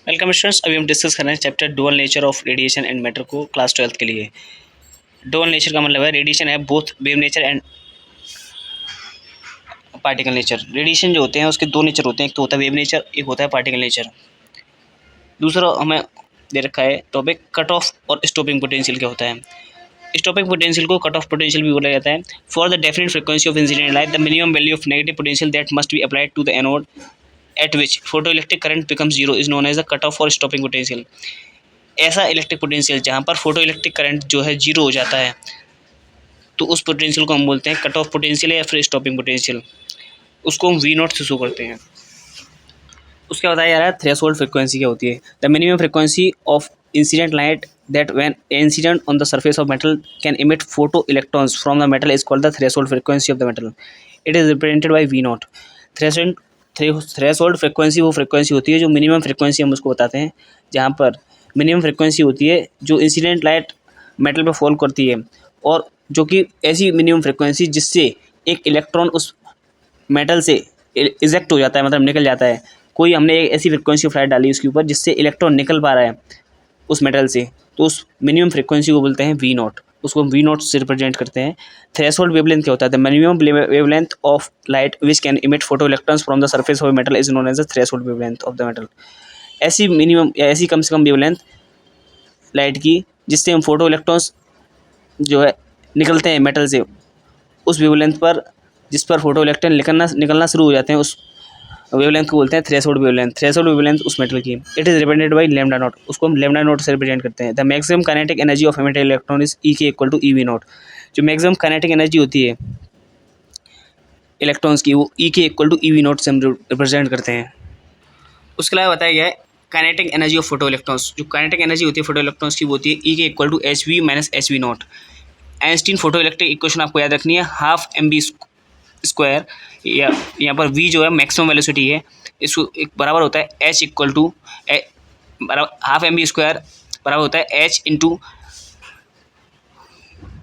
Welcome students. अभी हम discuss कर रहे हैं chapter dual nature of radiation and matter को क्लास 12 के लिए। डुअल नेचर का मतलब है रेडिएशन है both wave nature and particle nature. Radiation जो होते हैं उसके दो नेचर होते हैं, एक तो होता है वेव नेचर, एक होता है पार्टिकल नेचर। दूसरा हमें दे रखा है टॉपिक कट ऑफ और स्टॉपिंग पोटेंशियल क्या होता है। स्टॉपिंग पोटेंशियल को कट ऑफ पोटेंशियल भी बोला जाता है। For the definite frequency of incident light the minimum value of negative potential that must be applied to the anode at which photoelectric current becomes zero is known as the cut off और stopping potential. ऐसा electric potential जहाँ पर photo electric current जो है zero हो जाता है तो उस पोटेंशियल को हम बोलते हैं कट ऑफ पोटेंशियल या फिर स्टॉपिंग पोटेंशियल। उसको हम वी नॉट से शो करते हैं। उसके बताया जा रहा है थ्रेशोल्ड फ्रीक्वेंसी क्या होती है। The minimum frequency of incident light that when incident on the surface of metal can emit photo electrons from the metal is called the threshold frequency of the metal. It is represented by V nought. Threshold frequency वो frequency होती है जो minimum frequency हम उसको बताते हैं, जहाँ पर मिनिमम फ्रीक्वेंसी होती है जो इंसिडेंट लाइट मेटल पे फॉल करती है, और जो कि ऐसी मिनिमम फ्रीक्वेंसी जिससे एक इलेक्ट्रॉन उस मेटल से इजेक्ट हो जाता है, मतलब निकल जाता है। कोई हमने एक ऐसी फ्रीक्वेंसी फ्लाइट डाली उसके ऊपर जिससे इलेक्ट्रॉन निकल पा रहा है उस मेटल से, तो उस मिनिमम फ्रीक्वेंसी को बोलते हैं वी नॉट। उसको हम वी नॉट से रिप्रेजेंट करते हैं। थ्रेशोल्ड वेवलेंथ क्या होता है? The minimum wavelength of light which can emit photo electrons from the surface of metal is known as the threshold wavelength of the metal. ऐसी minimum या ऐसी कम से कम वेवलेंथ लाइट की जिससे हम फोटो इलेक्ट्रॉन्स जो है निकलते हैं मेटल से, उस वेवलेंथ पर जिस पर फोटो इलेक्ट्रॉन निकलना शुरू हो जाते हैं, उस वेवलेंथ को बोलते हैं थ्रेशोल्ड वेवलेंथ। थ्रेशोल्ड वेवलेंथ उस मेटल की it is represented by lambda naught. उसको हम लैम्डा नॉट से रिप्रेजेंट करते हैं। The maximum kinetic energy of emitted electron is E K equal to E V naught. जो मैक्सिमम काइनेटिक एनर्जी होती है इलेक्ट्रॉन्स की वो E K equal to E V naught से हम रिप्रेजेंट करते हैं। उसके अलावा बताया गया है kinetic energy of photo electrons. जो काइनेटिक एनर्जी होती है फोटो इलेक्ट्रॉन्स की वो होती है E K equal to H V minus H V nought. Einstein photo electric equation आपको याद रखनी है, हाफ एम बी स्क्वायर, या यहाँ पर v जो है मैक्सिमम वेलोसिटी है, इसको एक बराबर होता है h equal to half M B square बराबर होता है h into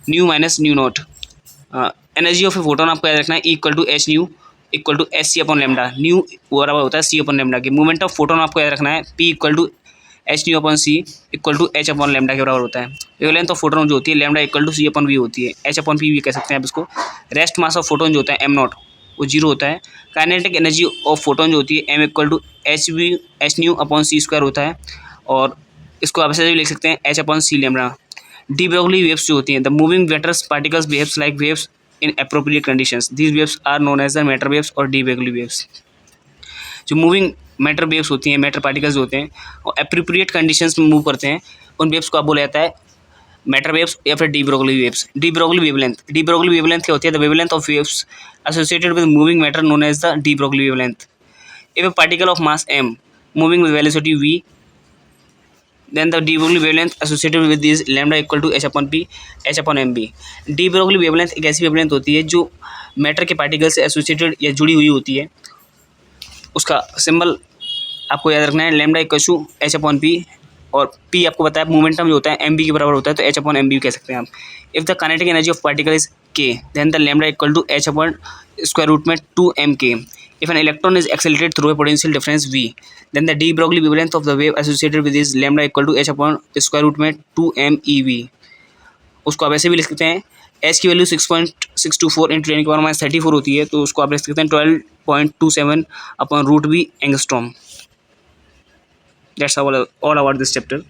nu minus nu nought. Energy of a photon आपको याद रखना है equal to H nu equal to H C upon lambda. Nu बराबर होता है सी अपॉन लेमडा के। मूवमेंट ऑफ फोटोन आपको याद रखना है p equal to H nu upon C equal to H upon lambda के बराबर होता है। वेवलेंथ ऑफ फोटोन जो होती है lambda equal to C upon V होती है, एच अपॉन पी भी कह सकते हैं आप इसको। रेस्ट मास ऑफ फोटोन जो होता है एम नॉट वो जीरो होता है। काइनेटिक एनर्जी ऑफ फोटोन जो होती है M equal to H nu upon C square होता है, और इसको आप ऐसे भी लिख सकते हैं H upon C lambda. De Broglie waves जो होती हैं the moving matters particles behaves like waves in appropriate conditions. These waves are known as the matter waves और डी ब्रोगली वेव्स। जो मूविंग मैटर वेव्स होती हैं, matter particles होते हैं और अप्रोप्रिएट कंडीशंस में मूव करते हैं, उन वेव्स को आप बोला जाता है मैटर वेव्स या फिर D Broglie waves. De Broglie wavelength. De Broglie wavelength क्या होती है? The wavelength of waves associated with moving matter known as the de Broglie wavelength. If a particle of mass m moving with velocity v, then the de Broglie wavelength associated with this lambda equal to h upon p h upon mb. de Broglie wavelength एक ऐसी wavelength होती है जो matter के particle से associated या जुड़ी हुई होती है। उसका सिंबल आपको याद रखना है lambda equal to H upon P, और p आपको बताया मोमेंटम जो होता है एम बी के बराबर होता है, तो h अपॉन एम बी कह सकते हैं आप। If the kinetic energy of particle is k, then the lambda equal to h upon square root में 2mk. If an electron is accelerated through a potential difference v, then the de Broglie wavelength of the wave associated with is lambda equal to h upon square root में 2mev. उसको आप ऐसे भी लिख सकते हैं h की value 6.624 into 10 की पावर माइनस 34 होती है, तो उसको आप लिख सकते हैं 12.27 upon root v angstrom. That's all about this chapter.